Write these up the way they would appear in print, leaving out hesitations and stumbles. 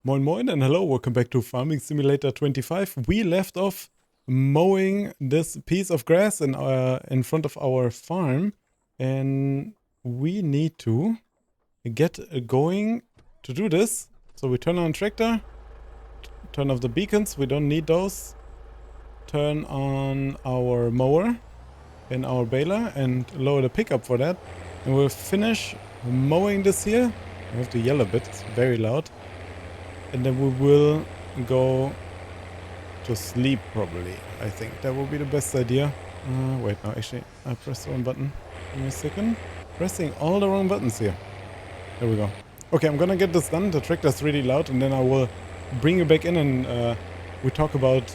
Moin moin and hello, welcome back to Farming Simulator 25. We left off mowing this piece of grass in front of our farm, and we need to get going to do this. So we turn on tractor, turn off the beacons, we don't need those. Turn on our mower and our baler and lower the pickup for that. And we'll finish mowing this here. I have to yell a bit, it's very loud. And then we will go to sleep probably. I think that will be the best idea. Wait, no, actually, I pressed the wrong button. Give me a second. Pressing all the wrong buttons here. There we go. Okay, I'm gonna get this done. The tractor's really loud, and then I will bring you back in and we talk about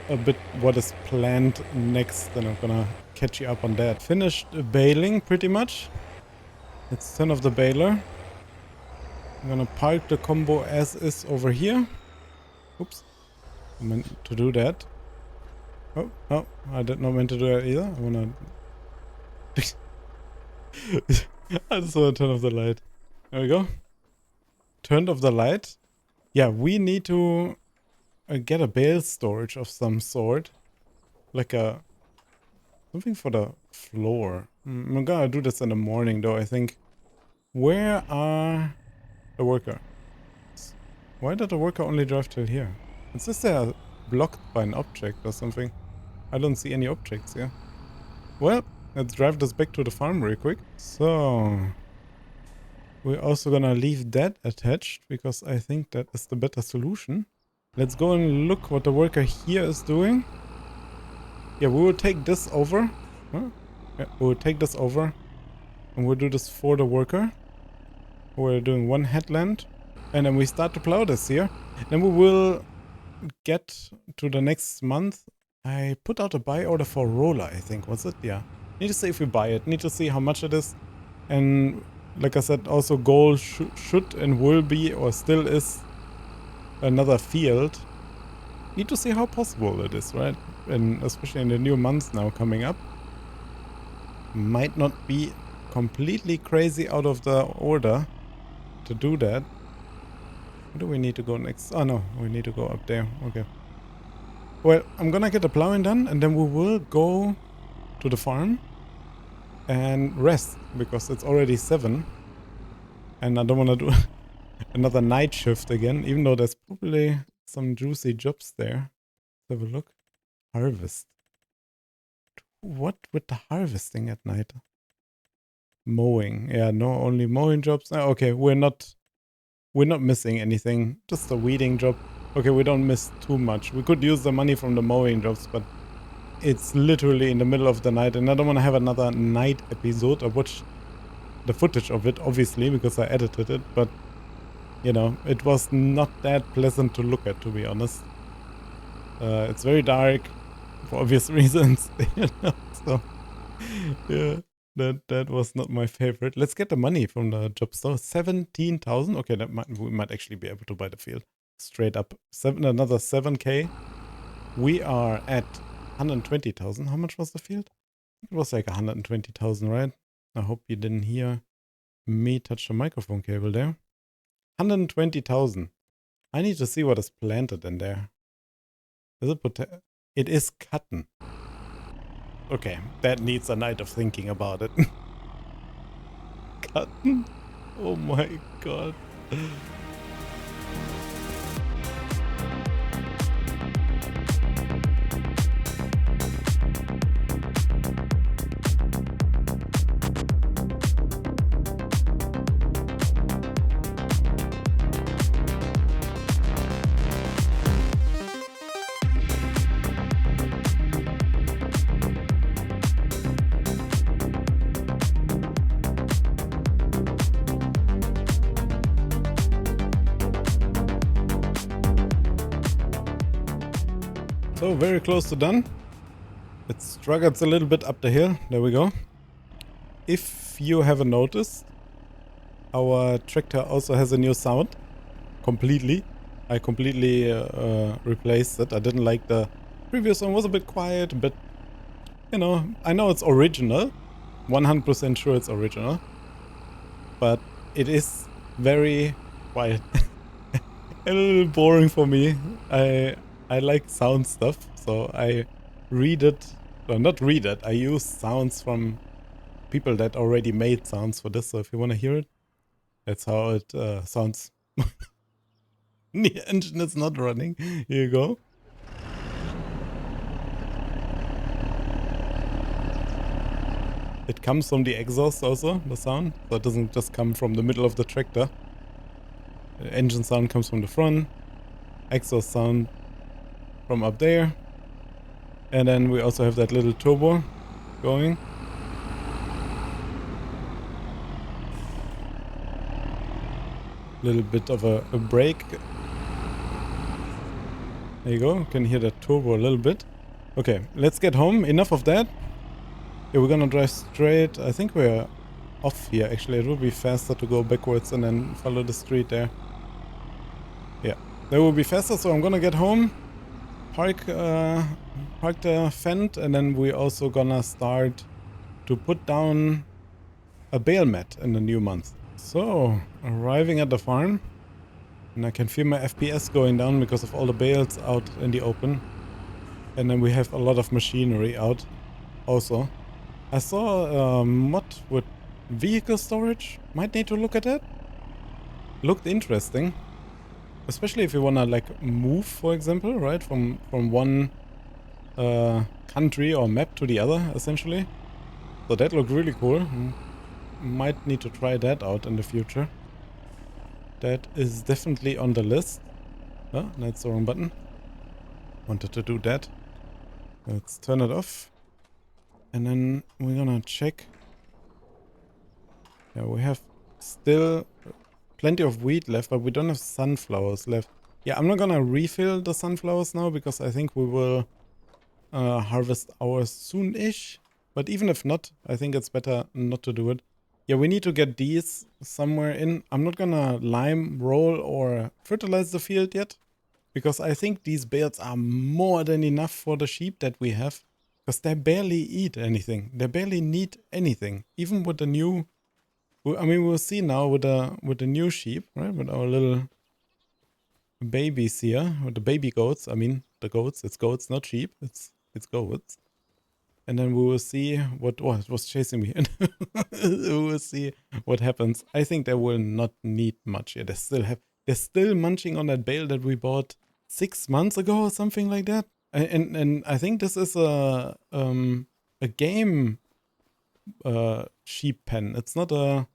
a bit what is planned next, and I'm gonna catch you up on that. Finished baling pretty much. Let's turn off the baler. I'm gonna park the combo as is over here. Oops. I meant to do that. Oh, no, I did not meant to do that either. I wanna... I just wanna turn off the light. There we go. Turned off the light. Yeah, we need to get a bale storage of some sort. Like a... something for the floor. I'm gonna do this in the morning though, I think. Where are... the worker? Why did the worker only drive till here? Is this there blocked by an object or something? I don't see any objects here. Well, let's drive this back to the farm real quick. So, we're also gonna leave that attached because I think that is the better solution. Let's go and look what the worker here is doing. Yeah, we will take this over. Huh? Yeah, we will take this over and we'll do this for the worker. We're doing one headland, and then we start to plow this here. Then we will get to the next month. I put out a buy order for roller, I think, was it? Yeah. Need to see if we buy it. Need to see how much it is. And like I said, also goal should and will be, or still is, another field. Need to see how possible it is, right? And especially in the new months now coming up. Might not be completely crazy out of the order to do that. Where do we need to go next? Oh no, we need to go up there. Okay. Well, I'm gonna get the plowing done and then we will go to the farm and rest because it's already 7 and I don't want to do another night shift again, even though there's probably some juicy jobs there. Let's have a look. Harvest. What with the harvesting at night? Mowing. Yeah, no, only mowing jobs. Okay, we're not missing anything. Just a weeding job. Okay, we don't miss too much. We could use the money from the mowing jobs, but it's literally in the middle of the night, and I don't want to have another night episode. I watched the footage of it, obviously, because I edited it, but, you know, it was not that pleasant to look at, to be honest. It's very dark, for obvious reasons, you know, so, yeah. That was not my favorite. Let's get the money from the job store. 17,000. Okay, we might actually be able to buy the field straight up. Another 7k. We are at 120,000. How much was the field? It was like 120,000, right? I hope you didn't hear me touch the microphone cable there. 120,000. I need to see what is planted in there. Is it potato? It is cotton. Okay, that needs a night of thinking about it. Cotton? Oh my god. So very close to done. It struggles a little bit up the hill. There we go. If you haven't noticed, our tractor also has a new sound. Completely. I completely replaced it. I didn't like the previous one. Was a bit quiet, but you know, I know it's original. 100% sure it's original. But it is very quiet. a little boring for me. I like sound stuff, so I read it, or not read it, I use sounds from people that already made sounds for this, so if you want to hear it, that's how it sounds. The engine is not running. Here you go. It comes from the exhaust also, the sound, so it doesn't just come from the middle of the tractor. The engine sound comes from the front, exhaust sound from up there, and then we also have that little turbo going. Little bit of a brake. There you go, you can hear that turbo a little bit. Okay, let's get home, enough of that. Yeah, we're gonna drive straight. I think we're off here actually. It will be faster to go backwards and then follow the street there. Yeah, that will be faster, so I'm gonna get home, park the FENDT, and then we're also gonna start to put down a bale mat in the new month. So, arriving at the farm, and I can feel my FPS going down because of all the bales out in the open. And then we have a lot of machinery out also. I saw a mod with vehicle storage. Might need to look at it. Looked interesting. Especially if you wanna like move, for example, right? From one country or map to the other, essentially. So that looked really cool. Might need to try that out in the future. That is definitely on the list. Oh, that's the wrong button. Wanted to do that. Let's turn it off. And then we're gonna check. Yeah, we have still plenty of wheat left, but we don't have sunflowers left. Yeah, I'm not gonna refill the sunflowers now because I think we will harvest ours soon-ish. But even if not, I think it's better not to do it. Yeah, we need to get these somewhere in. I'm not gonna lime, roll, or fertilize the field yet, because I think these bales are more than enough for the sheep that we have. Because they barely eat anything. They barely need anything. Even with the new... I mean, we'll see now with the new sheep, right? With our little babies here. With the baby goats. I mean, the goats. It's goats, not sheep. It's goats. And then we will see what... Oh, it was chasing me. We will see what happens. I think they will not need much. Yeah, they're still munching on that bale that we bought 6 months ago or something like that. And I think this is a game sheep pen. It's not a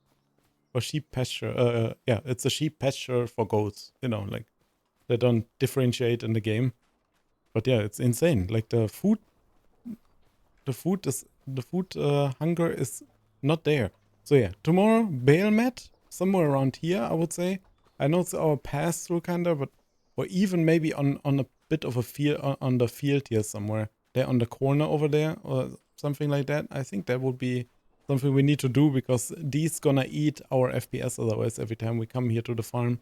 sheep pasture. Yeah, it's a sheep pasture for goats. You know, like they don't differentiate in the game. But yeah, it's insane. Like the food hunger is not there. So yeah, tomorrow bale mat somewhere around here, I would say. I know it's our pass through kinda, but or even maybe on a bit of a field on the field here somewhere. There on the corner over there or something like that. I think that would be something we need to do because these gonna eat our FPS otherwise every time we come here to the farm.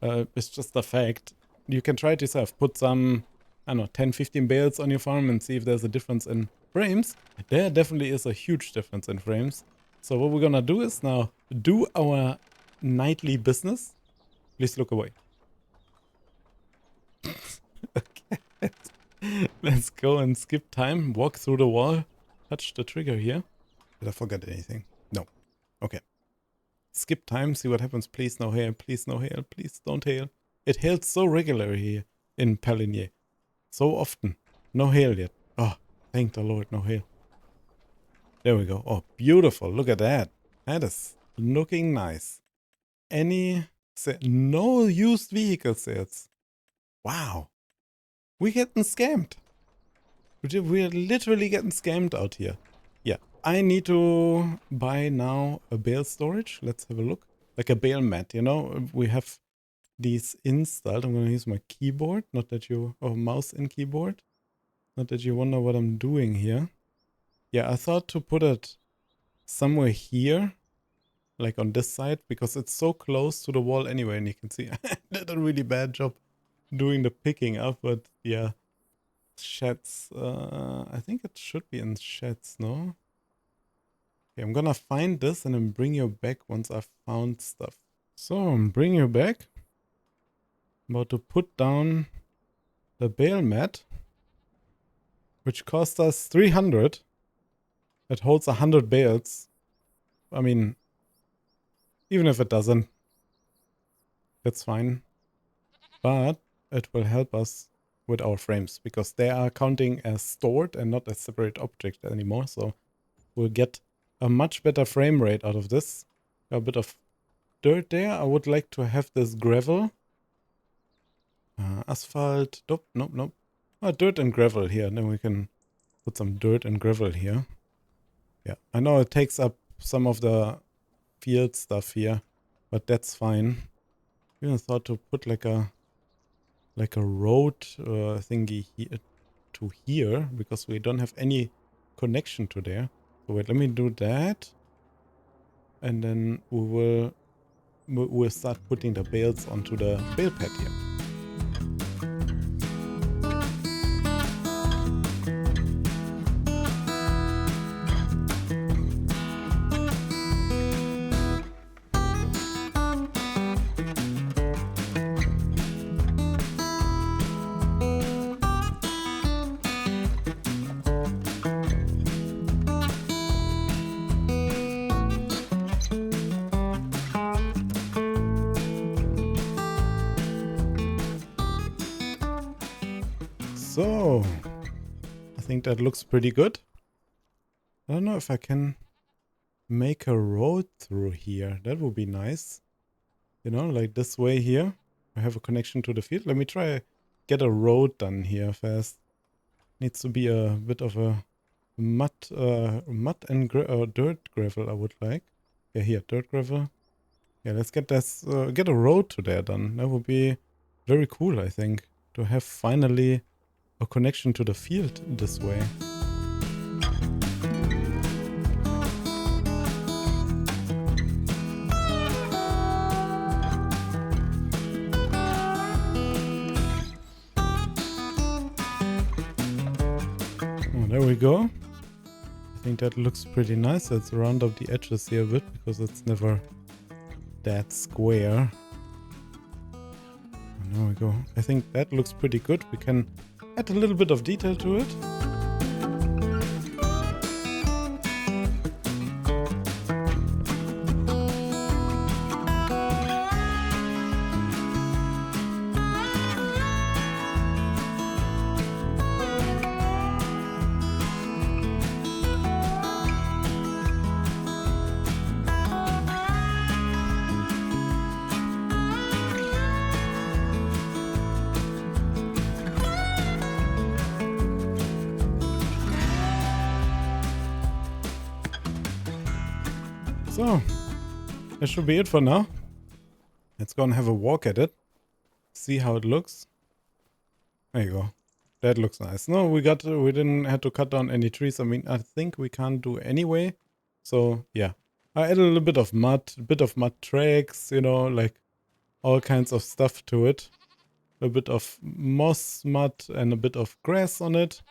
It's just a fact. You can try it yourself. Put some, I don't know, 10, 15 bales on your farm and see if there's a difference in frames. There definitely is a huge difference in frames. So what we're gonna do is now do our nightly business. Please look away. Okay. Let's go and skip time, walk through the wall, touch the trigger here. Did I forget anything? No. Okay. Skip time, see what happens. Please no hail, please no hail, please don't hail. It hails so regularly here in Palinier. So often. No hail yet. Oh, thank the Lord, no hail. There we go. Oh, beautiful. Look at that. That is looking nice. No used vehicle sales. Wow. We're getting scammed. We're literally getting scammed out here. Yeah. I need to buy now a bale storage. Let's have a look. Like a bale mat, you know? We have these installed. I'm going to use my keyboard. Not that you... Oh, mouse and keyboard. Not that you wonder what I'm doing here. Yeah, I thought to put it somewhere here. Like on this side. Because it's so close to the wall anyway. And you can see I did a really bad job doing the picking up. But yeah. Sheds. I think it should be in sheds, no? Okay, I'm gonna find this and then bring you back once I've found stuff. So, bring you back. I'm about to put down the bale mat, which cost us 300. It holds 100 bales. I mean, even if it doesn't, that's fine. But it will help us with our frames, because they are counting as stored and not as separate object anymore. So we'll get a much better frame rate out of this. A bit of dirt there. I would like to have this gravel. Asphalt. Nope, nope, nope. Dirt and gravel here. Then we can put some dirt and gravel here. Yeah, I know it takes up some of the field stuff here, but that's fine. I even thought to put like a road thingy here to here, because we don't have any connection to there. So wait, let me do that, and then we'll start putting the bales onto the bale pad here. So, I think that looks pretty good. I don't know if I can make a road through here. That would be nice. You know, like this way here. I have a connection to the field. Let me try get a road done here first. Needs to be a bit of a mud and dirt gravel, I would like. Yeah, here, dirt gravel. Yeah, let's get this, get a road to there done. That would be very cool, I think, to have finally a connection to the field this way. Oh, there we go. I think that looks pretty nice. Let's round up the edges here a bit, because it's never that square. And there we go. I think that looks pretty good. We can add a little bit of detail to it. So, that should be it for now. Let's go and have a walk at it. See how it looks. There you go. That looks nice. No, we didn't have to cut down any trees. I mean, I think we can't do anyway. So, yeah. I added a little bit of mud tracks, you know, like all kinds of stuff to it. A bit of moss mud and a bit of grass on it.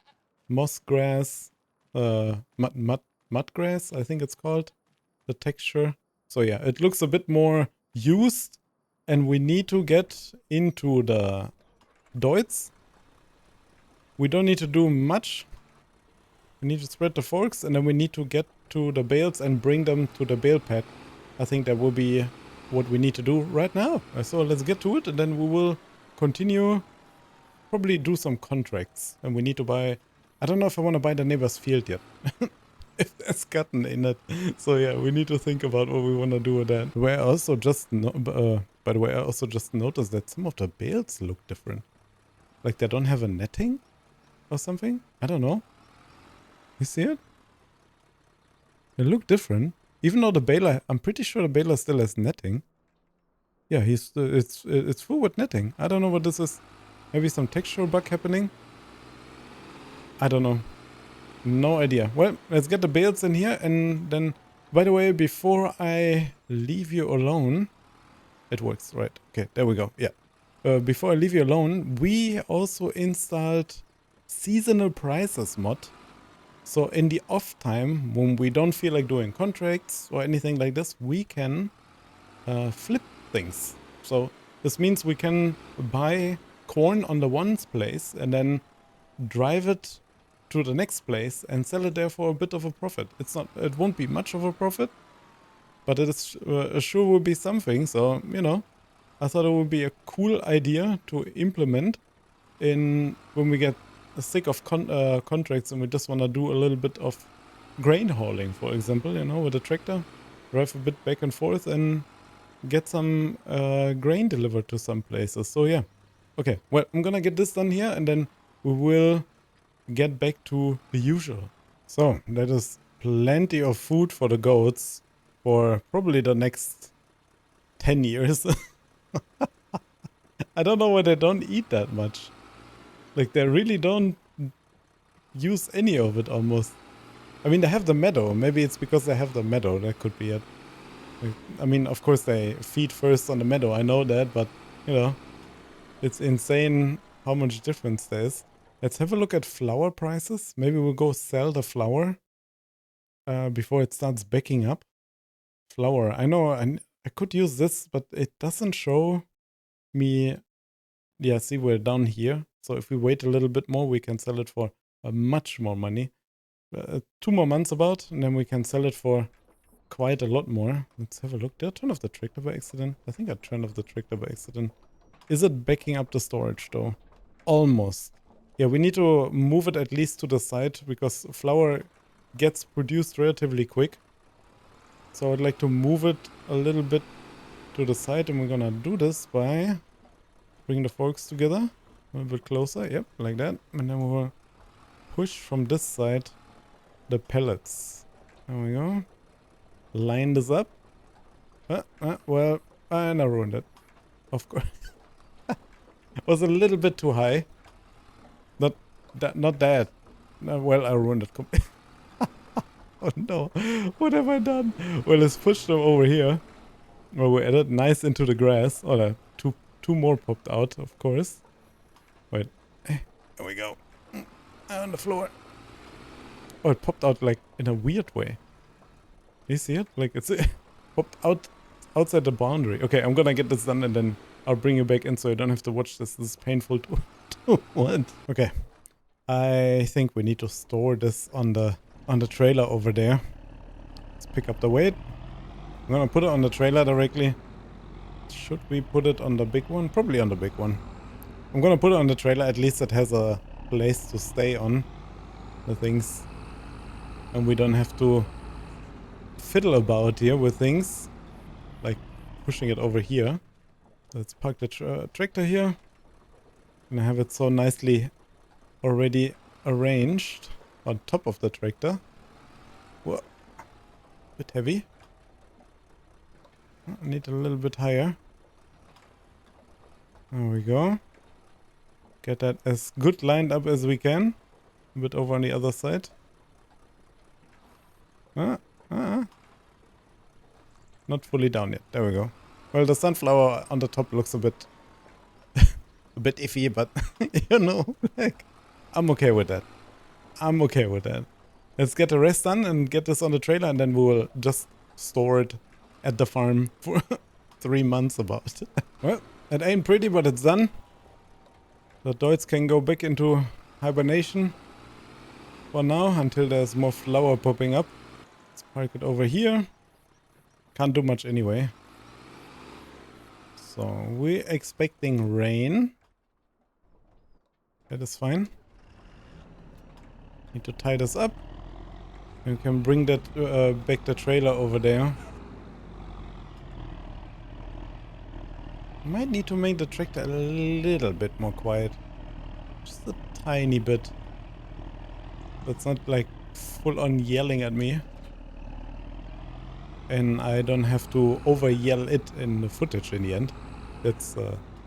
Moss grass, mud grass, I think it's called. The texture. So yeah, it looks a bit more used, and we need to get into the doits. We don't need to do much. We need to spread the forks, and then we need to get to the bales and bring them to the bale pad. I think that will be what we need to do right now. So let's get to it, and then we will continue. Probably do some contracts, and we need to buy. I don't know if I want to buy the neighbor's field yet. If there's cotton in it. So yeah, we need to think about what we want to do with that. By the way, I also just noticed that some of the bales look different. Like they don't have a netting or something. I don't know. You see it? They look different. Even though the baler, I'm pretty sure the baler still has netting. Yeah, it's full with netting. I don't know what this is. Maybe some textural bug happening. I don't know. No idea. Well, let's get the bales in here, and then, by the way, before I leave you alone, it works, right? Okay, there we go. Yeah. Before I leave you alone, we also installed seasonal prices mod. So in the off time, when we don't feel like doing contracts or anything like this, we can flip things. So This means we can buy corn on the one place and then drive it to the next place and sell it there for a bit of a profit. It won't be much of a profit, but it is sure will be something. So, you know, I thought it would be a cool idea to implement in when we get sick of contracts and we just want to do a little bit of grain hauling, for example, you know, with a tractor, drive a bit back and forth and get some grain delivered to some places. So yeah, okay, well, I'm gonna get this done here and then we will get back to the usual. So that is plenty of food for the goats for probably the next 10 years. I don't know why they don't eat that much. Like, they really don't use any of it almost. I mean, they have the meadow. Maybe it's because they have the meadow. That could be it. Like, I mean, of course they feed first on the meadow. I know that, but, you know, it's insane how much difference there is. Let's have a look at flour prices. Maybe we'll go sell the flour before it starts backing up. Flour. I know I could use this, but it doesn't show me. Yeah, see, we're down here. So if we wait a little bit more, we can sell it for much more money. 2 more months about, and then we can sell it for quite a lot more. Let's have a look. Did I turn off the tractor by accident? I think I turned off the tractor by accident. Is it backing up the storage though? Almost. Yeah, we need to move it at least to the side because flour gets produced relatively quick. So I'd like to move it a little bit to the side, and we're gonna do this by bring the forks together a little bit closer. Yep, like that. And then we will push from this side the pellets. There we go. Line this up. Well, and I ruined it. Of course. Was a little bit too high. Not that. Well, I ruined it. Oh no. What have I done? Well, let's push them over here. Well, we added nice into the grass. Oh, no. Two more popped out, of course. Wait. There we go. On the floor. Oh, it popped out like in a weird way. You see it? Like it's popped out outside the boundary. Okay, I'm gonna get this done and then I'll bring you back in so you don't have to watch this. This is painful to watch. Okay. I think we need to store this on the trailer over there. Let's pick up the weight. I'm gonna put it on the trailer directly. Should we put it on the big one? Probably on the big one. I'm gonna put it on the trailer. At least it has a place to stay on the things. And we don't have to fiddle about here with things. Like pushing it over here. Let's park the tractor here. And I have it so nicely already arranged on top of the tractor. Whoa. Bit heavy. I need a little bit higher. There we go. Get that as good lined up as we can. A bit over on the other side. Not fully down yet. There we go. Well, the sunflower on the top looks a bit iffy, but you know, like, I'm okay with that. I'm okay with that. Let's get the rest done and get this on the trailer, and then we will just store it at the farm for 3 months about. Well, it ain't pretty, but it's done. The Deutz can go back into hibernation for now until there's more flour popping up. Let's park it over here. Can't do much anyway. So we're expecting rain. That is fine. Need to tie this up. We can bring that back the trailer over there. Might need to make the tractor a little bit more quiet. Just a tiny bit. That's not like full on yelling at me. And I don't have to over yell it in the footage in the end. That's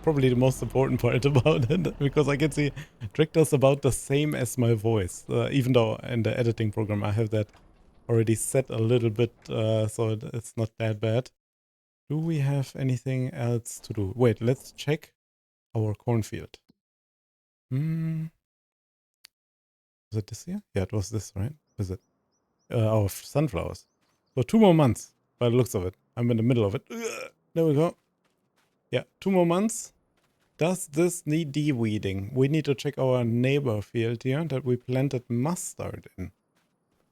probably the most important part about it. Because I can see tractor's about the same as my voice. Even though in the editing program I have that already set a little bit. So it's not that bad. Do we have anything else to do? Wait, let's check our cornfield. Was it this year? Yeah, it was this, right? Was it? Our sunflowers. So 2 more months by the looks of it. I'm in the middle of it. There we go. Yeah, 2 more months. Does this need de-weeding? We need to check our neighbor field here that we planted mustard in.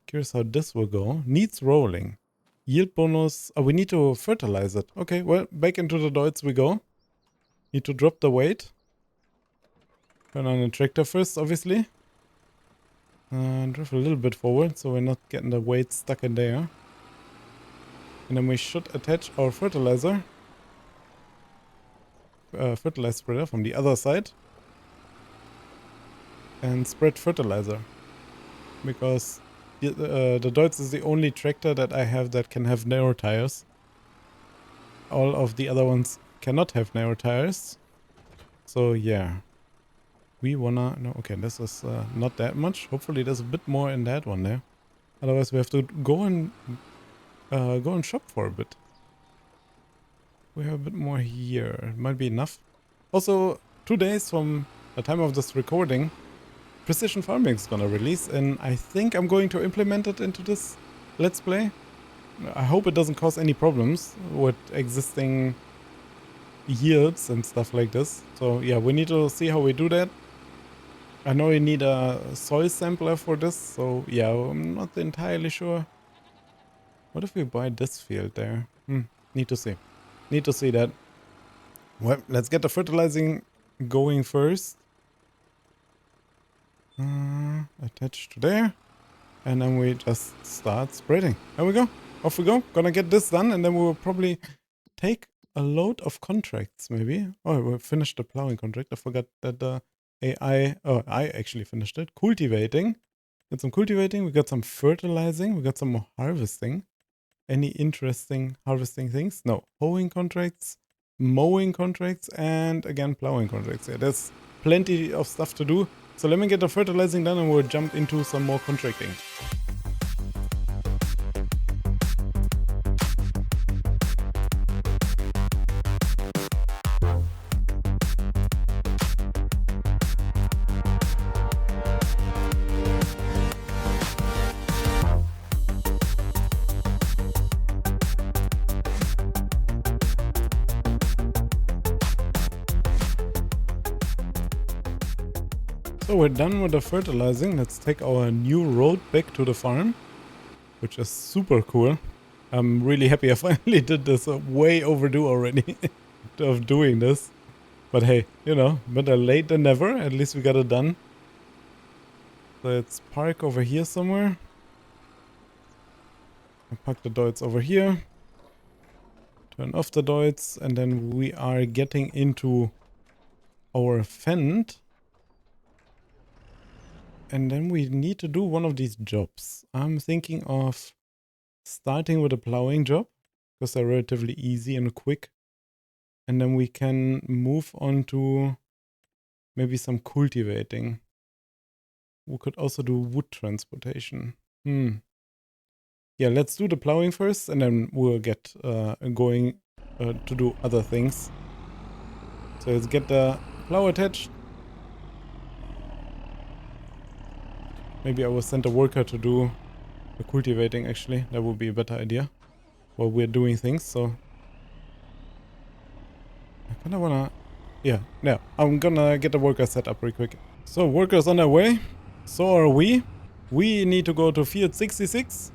Curious how this will go. Needs rolling. Yield bonus. Oh, we need to fertilize it. Okay, well, back into the Deutz we go. Need to drop the weight. Turn on the tractor first, obviously. Drift a little bit forward so we're not getting the weight stuck in there. And then we should attach our fertilizer. Fertilizer spreader from the other side. And spread fertilizer. Because the Deutz is the only tractor that I have that can have narrow tires. All of the other ones cannot have narrow tires. So yeah. We wanna... No, okay, this is not that much. Hopefully there's a bit more in that one there. Otherwise we have to go and shop for a bit. We have a bit more here. It might be enough. Also, 2 days from the time of this recording, Precision Farming is gonna release, and I think I'm going to implement it into this Let's Play. I hope it doesn't cause any problems with existing yields and stuff like this. So yeah, we need to see how we do that. I know you need a soil sampler for this, so yeah, I'm not entirely sure. What if we buy this field there? Need to see. Need to see that. Well, let's get the fertilizing going first. Attached to there. And then we just start spreading. There we go. Off we go. Gonna get this done, and then we will probably take a load of contracts, maybe. Oh, we finished the plowing contract. I forgot that the AI... Oh, I actually finished it. Cultivating. Got some cultivating. We got some fertilizing. We got some more harvesting. Any interesting harvesting things? No. Hoeing contracts, mowing contracts, and again plowing contracts. Yeah, there's plenty of stuff to do. So let me get the fertilizing done and we'll jump into some more contracting. So we're done with the fertilizing. Let's take our new road back to the farm, which is super cool. I'm really happy I finally did this. Way overdue already of doing this. But hey, you know, better late than never. At least we got it done. Let's park over here somewhere. I'll park the Deutz over here. Turn off the Deutz, and then we are getting into our FENDT. And then we need to do one of these jobs. I'm thinking of starting with a plowing job, because they're relatively easy and quick. And then we can move on to maybe some cultivating. We could also do wood transportation. Yeah, let's do the plowing first, and then we'll get going to do other things. So let's get the plow attached. Maybe I will send a worker to do the cultivating, actually. That would be a better idea while we're doing things, so... I kinda wanna... Yeah, I'm gonna get the worker set up real quick. So, workers on their way. So are we. We need to go to field 66.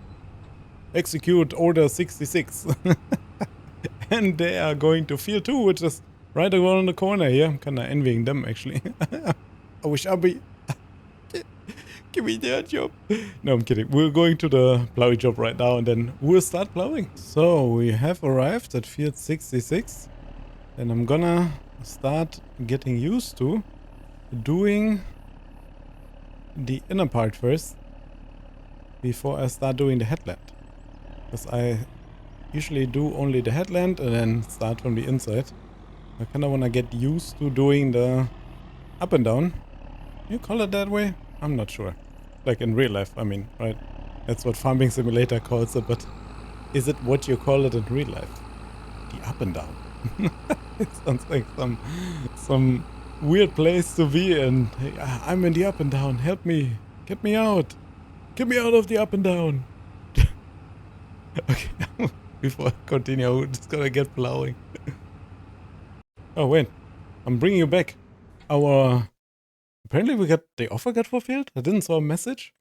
Execute order 66. And they are going to field 2, which is right around the corner here. I'm kinda envying them, actually. I wish I'd be... Give me that job. No, I'm kidding. We're going to the plowing job right now and then we'll start plowing. So we have arrived at field 66. And I'm gonna start getting used to doing the inner part first before I start doing the headland. Because I usually do only the headland and then start from the inside. I kinda wanna get used to doing the up and down. You call it that way? I'm not sure. Like in real life, I mean, right? That's what Farming Simulator calls it, but is it what you call it in real life? The up and down. It sounds like some weird place to be in. Hey, I'm in the up and down. Help me. Get me out. Get me out of the up and down. Okay, before I continue, we're just gonna get plowing. Oh, wait. I'm bringing you back. Apparently we got the offer got fulfilled? I didn't saw a message.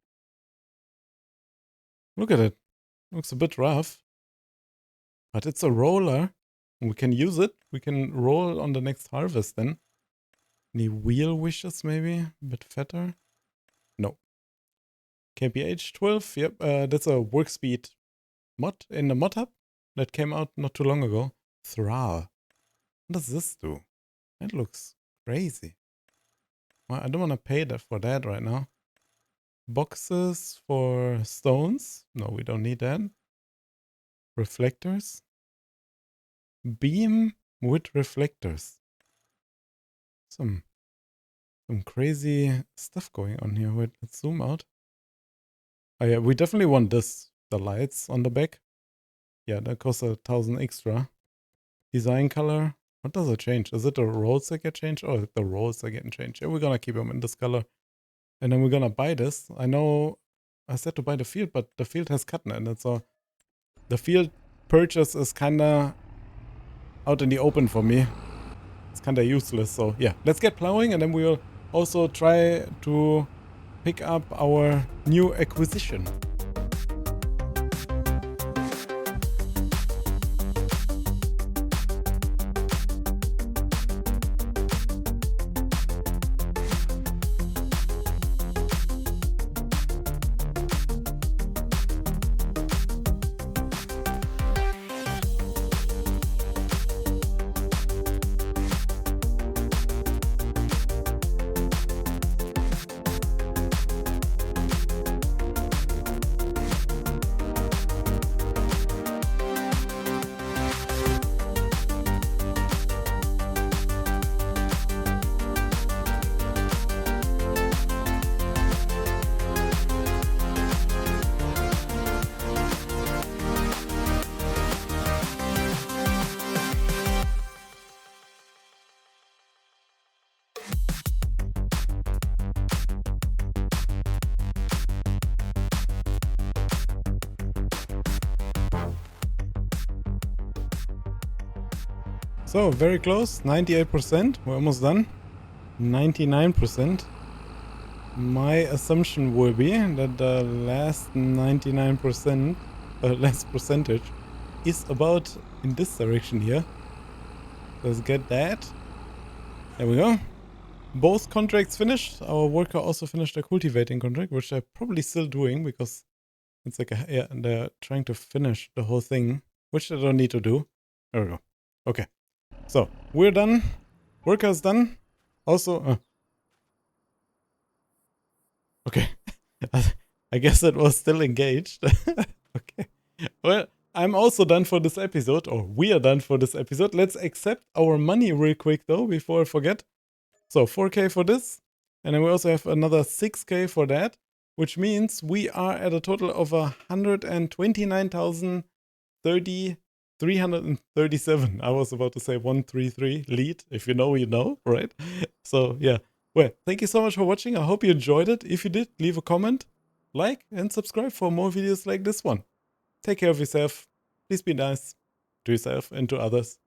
Look at it. Looks a bit rough. But it's a roller. We can use it. We can roll on the next harvest then. Any wheel wishes maybe? A bit fatter? No. KPH 12. Yep. That's a work speed mod in the mod hub that came out not too long ago. Thrall. What does this do? That looks crazy. Well, I don't want to pay that for that right now. Boxes for stones. No, we don't need that. Reflectors. Beam with reflectors. Some crazy stuff going on here. Wait, let's zoom out. Oh yeah, we definitely want this. The lights on the back. Yeah, that costs 1,000 extra. Design color. What does it change? Is it the rolls that get changed? Oh, the rolls are getting changed. Yeah, we're gonna keep them in this color. And then we're gonna buy this. I know I said to buy the field, but the field has cotton in it, so the field purchase is kinda out in the open for me. It's kinda useless, so yeah. Let's get plowing and then we'll also try to pick up our new acquisition. So, very close, 98%, we're almost done. 99%. My assumption will be that the last 99%, last percentage, is about in this direction here. Let's get that. There we go. Both contracts finished. Our worker also finished a cultivating contract, which they're probably still doing because it's like yeah, they're trying to finish the whole thing, which they don't need to do. There we go. Okay. So, we're done. Worker's done. Also, okay. I guess it was still engaged. Okay. Well, I'm also done for this episode, or we are done for this episode. Let's accept our money real quick, though, before I forget. So, 4K for this. And then we also have another 6K for that, which means we are at a total of 129,337. I was about to say 133 lead. If you know, you know, right? So yeah. Well, thank you so much for watching. I hope you enjoyed it. If you did, leave a comment, like, and subscribe for more videos like this one. Take care of yourself. Please be nice to yourself and to others.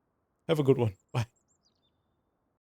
Have a good one. Bye.